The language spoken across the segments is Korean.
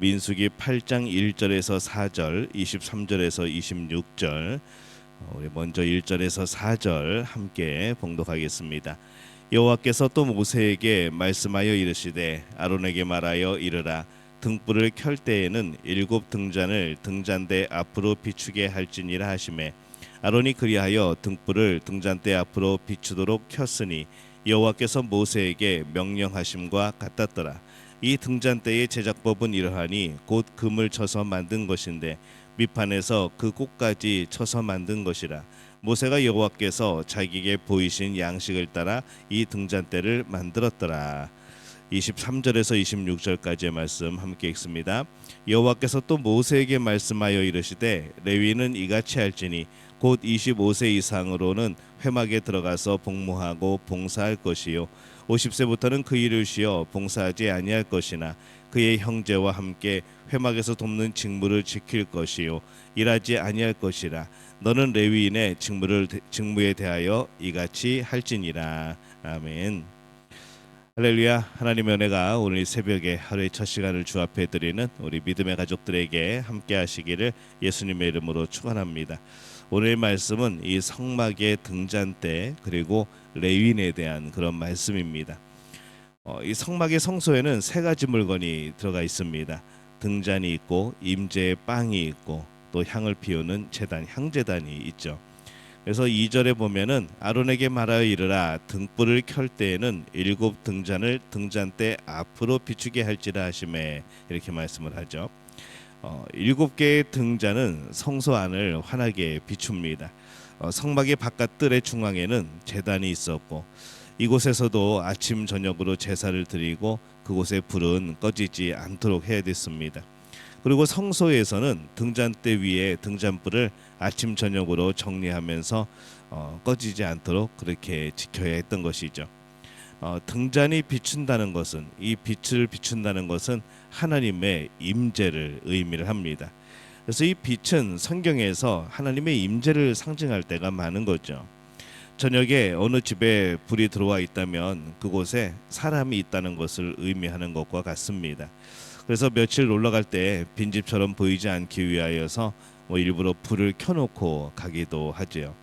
민수기 8장 1절에서 4절, 23절에서 26절. 우리 먼저 1절에서 4절 함께 봉독하겠습니다. 여호와께서 또 모세에게 말씀하여 이르시되 아론에게 말하여 이르라. 등불을 켤 때에는 7 등잔을 등잔대 앞으로 비추게 할지니라 하시매 아론이 그리하여 등불을 등잔대 앞으로 비추도록 켰으니 여호와께서 모세에게 명령하심과 같았더라. 이 등잔대의 제작법은 이러하니 곧 금을 쳐서 만든 것인데 밑판에서 그 꼭까지 쳐서 만든 것이라. 모세가 여호와께서 자기에게 보이신 양식을 따라 이 등잔대를 만들었더라. 23절에서 26절까지의 말씀 함께 읽습니다. 여호와께서 또 모세에게 말씀하여 이르시되 레위는 이같이 할지니 곧 25세 이상으로는 회막에 들어가서 복무하고 봉사할 것이요 50세부터는 그 일을 쉬어 봉사하지 아니할 것이나 그의 형제와 함께 회막에서 돕는 직무를 지킬 것이요 일하지 아니할 것이라. 너는 레위인의 직무에 대하여 이같이 할지니라. 아멘. 할렐루야. 하나님의 은혜가 오늘 이 새벽에 하루의 첫 시간을 주 앞에 드리는 우리 믿음의 가족들에게 함께 하시기를 예수님의 이름으로 축원합니다. 오늘 말씀은 이 성막의 등잔대 그리고 레위인에 대한 그런 말씀입니다. 이 성막의 성소에는 3가지 물건이 들어가 있습니다. 등잔이 있고 임재의 빵이 있고 또 향을 피우는 제단, 향제단이 있죠. 그래서 2절에 보면은 아론에게 말하여 이르라. 등불을 켤 때에는 7 등잔을 등잔대 앞으로 비추게 할지라 하시매 이렇게 말씀을 하죠. 7개의 등잔은 성소 안을 환하게 비춥니다. 성막의 바깥 뜰의 중앙에는 제단이 있었고 이곳에서도 아침 저녁으로 제사를 드리고 그곳의 불은 꺼지지 않도록 해야 됐습니다. 그리고 성소에서는 등잔대 위에 등잔불을 아침 저녁으로 정리하면서 꺼지지 않도록 그렇게 지켜야 했던 것이죠. 등잔이 비춘다는 것은, 이 빛을 비춘다는 것은 하나님의 임재를 의미를 합니다. 그래서 이 빛은 성경에서 하나님의 임재를 상징할 때가 많은 거죠. 저녁에 어느 집에 불이 들어와 있다면 그곳에 사람이 있다는 것을 의미하는 것과 같습니다. 그래서 며칠 놀러 갈 때 빈집처럼 보이지 않기 위하여서 일부러 불을 켜놓고 가기도 하지요.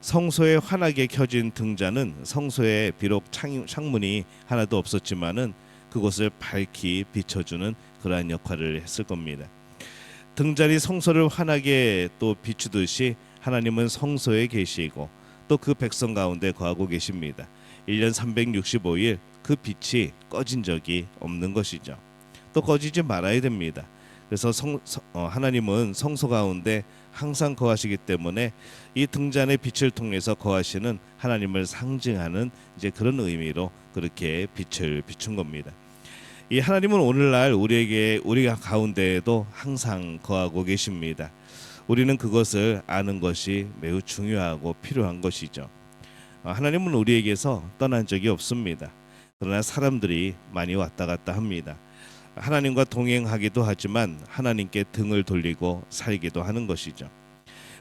성소에 환하게 켜진 등잔은 성소에 비록 창문이 하나도 없었지만은 그곳을 밝히 비춰주는 그러한 역할을 했을 겁니다. 등잔이 성소를 환하게 또 비추듯이 하나님은 성소에 계시고 또 그 백성 가운데 거하고 계십니다. 1년 365일 그 빛이 꺼진 적이 없는 것이죠. 또 꺼지지 말아야 됩니다. 그래서 하나님은 성소 가운데 항상 거하시기 때문에 이 등잔의 빛을 통해서 거하시는 하나님을 상징하는 이제 그런 의미로 그렇게 빛을 비춘 겁니다. 이 하나님은 오늘날 우리가 가운데에도 항상 거하고 계십니다. 우리는 그것을 아는 것이 매우 중요하고 필요한 것이죠. 하나님은 우리에게서 떠난 적이 없습니다. 그러나 사람들이 많이 왔다 갔다 합니다. 하나님과 동행하기도 하지만 하나님께 등을 돌리고 살기도 하는 것이죠.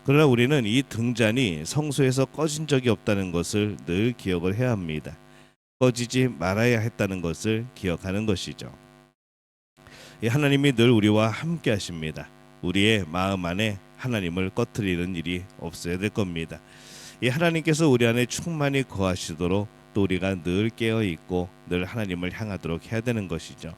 그러나 우리는 이 등잔이 성소에서 꺼진 적이 없다는 것을 늘 기억을 해야 합니다. 꺼지지 말아야 했다는 것을 기억하는 것이죠. 하나님이 늘 우리와 함께 하십니다. 우리의 마음 안에 하나님을 꺼트리는 일이 없어야 될 겁니다. 이 하나님께서 우리 안에 충만히 거하시도록 또 우리가 늘 깨어있고 늘 하나님을 향하도록 해야 되는 것이죠.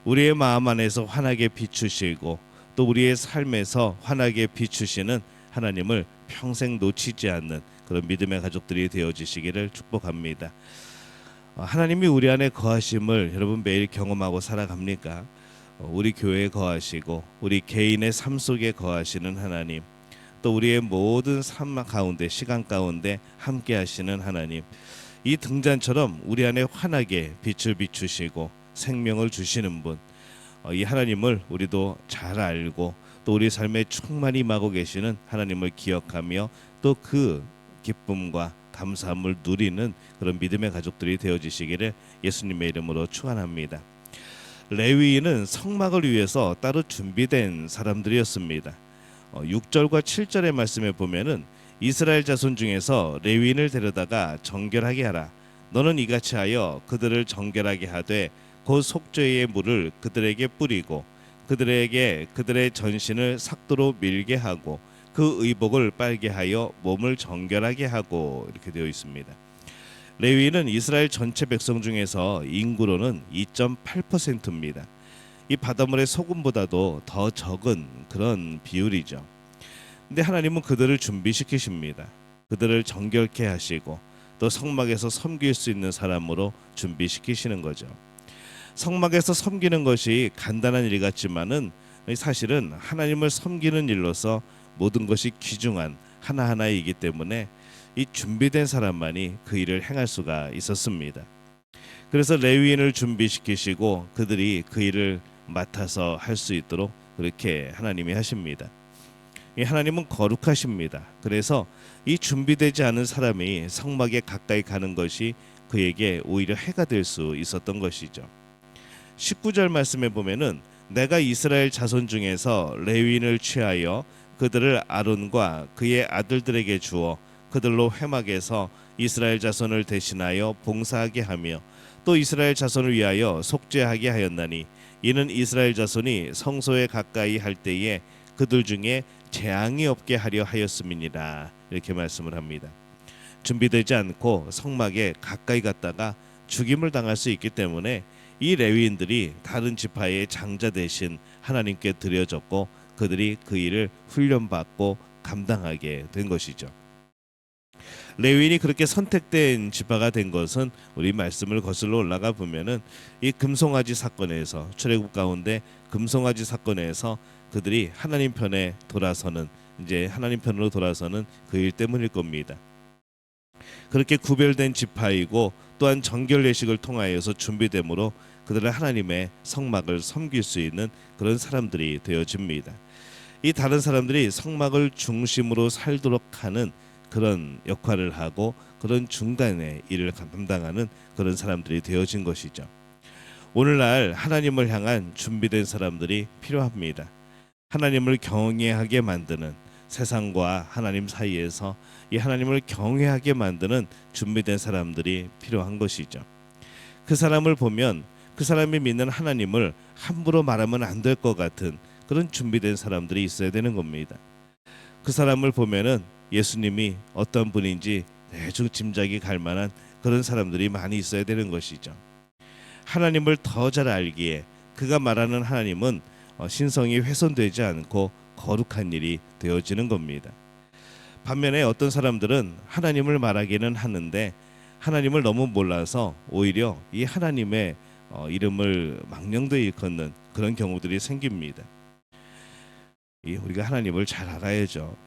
우리의 마음 안에서 환하게 비추시고 또 우리의 삶에서 환하게 비추시는 하나님을 평생 놓치지 않는 그런 믿음의 가족들이 되어지시기를 축복합니다. 하나님이 우리 안에 거하심을 여러분 매일 경험하고 살아갑니까? 우리 교회에 거하시고 우리 개인의 삶 속에 거하시는 하나님, 또 우리의 모든 삶 가운데 시간 가운데 함께 하시는 하나님, 이 등잔처럼 우리 안에 환하게 빛을 비추시고 생명을 주시는 분, 이 하나님을 우리도 잘 알고 또 우리 삶에 충만히 임하고 계시는 하나님을 기억하며 또 그 기쁨과 감사함을 누리는 그런 믿음의 가족들이 되어지시기를 예수님의 이름으로 축원합니다. 레위인은 성막을 위해서 따로 준비된 사람들이었습니다. 6절과 7절의 말씀에 보면은 이스라엘 자손 중에서 레위인을 데려다가 정결하게 하라. 너는 이같이 하여 그들을 정결하게 하되 곧 속죄의 물을 그들에게 뿌리고 그들에게 그들의 전신을 삭도로 밀게 하고 그 의복을 빨게 하여 몸을 정결하게 하고 이렇게 되어 있습니다. 레위인은 이스라엘 전체 백성 중에서 인구로는 2.8%입니다. 이 바닷물의 소금보다도 더 적은 그런 비율이죠. 근데 하나님은 그들을 준비시키십니다. 그들을 정결케 하시고 또 성막에서 섬길 수 있는 사람으로 준비시키시는 거죠. 성막에서 섬기는 것이 간단한 일 같지만은 사실은 하나님을 섬기는 일로서 모든 것이 귀중한 하나하나이기 때문에 이 준비된 사람만이 그 일을 행할 수가 있었습니다. 그래서 레위인을 준비시키시고 그들이 그 일을 맡아서 할 수 있도록 그렇게 하나님이 하십니다. 이 하나님은 거룩하십니다. 그래서 이 준비되지 않은 사람이 성막에 가까이 가는 것이 그에게 오히려 해가 될 수 있었던 것이죠. 19절 말씀에 보면은 내가 이스라엘 자손 중에서 레위인을 취하여 그들을 아론과 그의 아들들에게 주어 그들로 회막에서 이스라엘 자손을 대신하여 봉사하게 하며 또 이스라엘 자손을 위하여 속죄하게 하였나니 이는 이스라엘 자손이 성소에 가까이 할 때에 그들 중에 재앙이 없게 하려 하였음이니라. 이렇게 말씀을 합니다. 준비되지 않고 성막에 가까이 갔다가 죽임을 당할 수 있기 때문에 이 레위인들이 다른 지파의 장자 대신 하나님께 드려졌고 그들이 그 일을 훈련받고 감당하게 된 것이죠. 레위인이 그렇게 선택된 지파가 된 것은 우리 말씀을 거슬러 올라가 보면은 이 금송아지 사건에서 출애굽 가운데 금송아지 사건에서 그들이 하나님 편에 돌아서는 이제 하나님 편으로 돌아서는 그 일 때문일 겁니다. 그렇게 구별된 지파이고 또한 정결 예식을 통하여서 준비됨으로 그들은 하나님의 성막을 섬길 수 있는 그런 사람들이 되어집니다. 이 다른 사람들이 성막을 중심으로 살도록 하는 그런 역할을 하고 그런 중간의 일을 감당하는 그런 사람들이 되어진 것이죠. 오늘날 하나님을 향한 준비된 사람들이 필요합니다. 하나님을 경외하게 만드는 세상과 하나님 사이에서 이 하나님을 경외하게 만드는 준비된 사람들이 필요한 것이죠. 그 사람을 보면 그 사람이 믿는 하나님을 함부로 말하면 안 될 것 같은 그런 준비된 사람들이 있어야 되는 겁니다. 그 사람을 보면은 예수님이 어떤 분인지 대충 짐작이 갈 만한 그런 사람들이 많이 있어야 되는 것이죠. 하나님을 더 잘 알기에 그가 말하는 하나님은 신성이 훼손되지 않고 거룩한 일이 되어지는 겁니다. 반면에 어떤 사람들은 하나님을 말하기는 하는데 하나님을 너무 몰라서 오히려 이 하나님의 이름을 망령되이 일컫는 그런 경우들이 생깁니다. 우리가 하나님을 잘 알아야죠.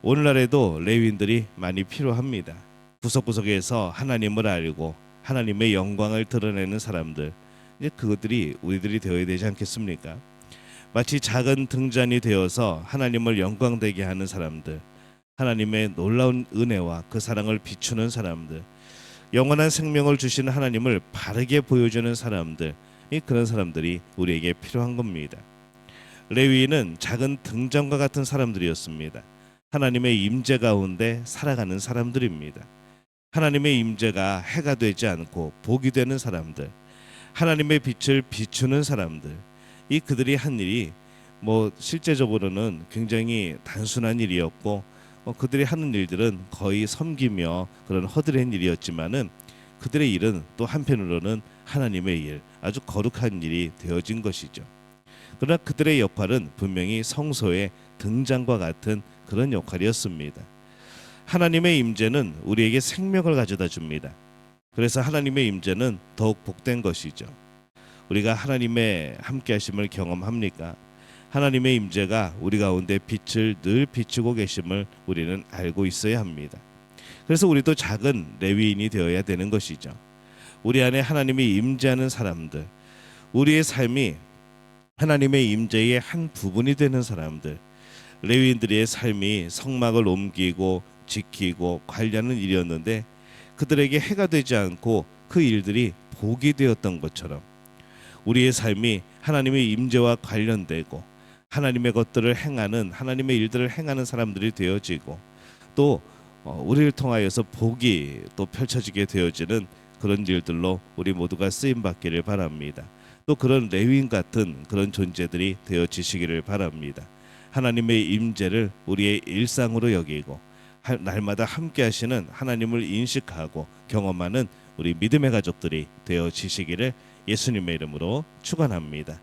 오늘날에도 레위인들이 많이 필요합니다. 구석구석에서 하나님을 알고 하나님의 영광을 드러내는 사람들, 이제 그것들이 우리들이 되어야 되지 않겠습니까? 마치 작은 등잔이 되어서 하나님을 영광되게 하는 사람들, 하나님의 놀라운 은혜와 그 사랑을 비추는 사람들, 영원한 생명을 주시는 하나님을 바르게 보여주는 사람들, 그런 사람들이 우리에게 필요한 겁니다. 레위인은 작은 등잔과 같은 사람들이었습니다. 하나님의 임재 가운데 살아가는 사람들입니다. 하나님의 임재가 해가 되지 않고 복이 되는 사람들, 하나님의 빛을 비추는 사람들, 그들이 한 일이 실제적으로는 굉장히 단순한 일이었고 그들이 하는 일들은 거의 섬기며 그런 허드렛 일이었지만은 그들의 일은 또 한편으로는 하나님의 일, 아주 거룩한 일이 되어진 것이죠. 그러나 그들의 역할은 분명히 성소의 등잔과 같은 그런 역할이었습니다. 하나님의 임재는 우리에게 생명을 가져다 줍니다. 그래서 하나님의 임재는 더욱 복된 것이죠. 우리가 하나님의 함께하심을 경험합니까? 하나님의 임재가 우리 가운데 빛을 늘 비추고 계심을 우리는 알고 있어야 합니다. 그래서 우리도 작은 레위인이 되어야 되는 것이죠. 우리 안에 하나님이 임재하는 사람들, 우리의 삶이 하나님의 임재의 한 부분이 되는 사람들, 레위인들의 삶이 성막을 옮기고 지키고 관리하는 일이었는데 그들에게 해가 되지 않고 그 일들이 복이 되었던 것처럼 우리의 삶이 하나님의 임재와 관련되고 하나님의 것들을 행하는, 하나님의 일들을 행하는 사람들이 되어지고 또 우리를 통하여서 복이 또 펼쳐지게 되어지는 그런 일들로 우리 모두가 쓰임 받기를 바랍니다. 또 그런 레위인 같은 그런 존재들이 되어지시기를 바랍니다. 하나님의 임재를 우리의 일상으로 여기고 날마다 함께 하시는 하나님을 인식하고 경험하는 우리 믿음의 가족들이 되어지시기를 예수님의 이름으로 축원합니다.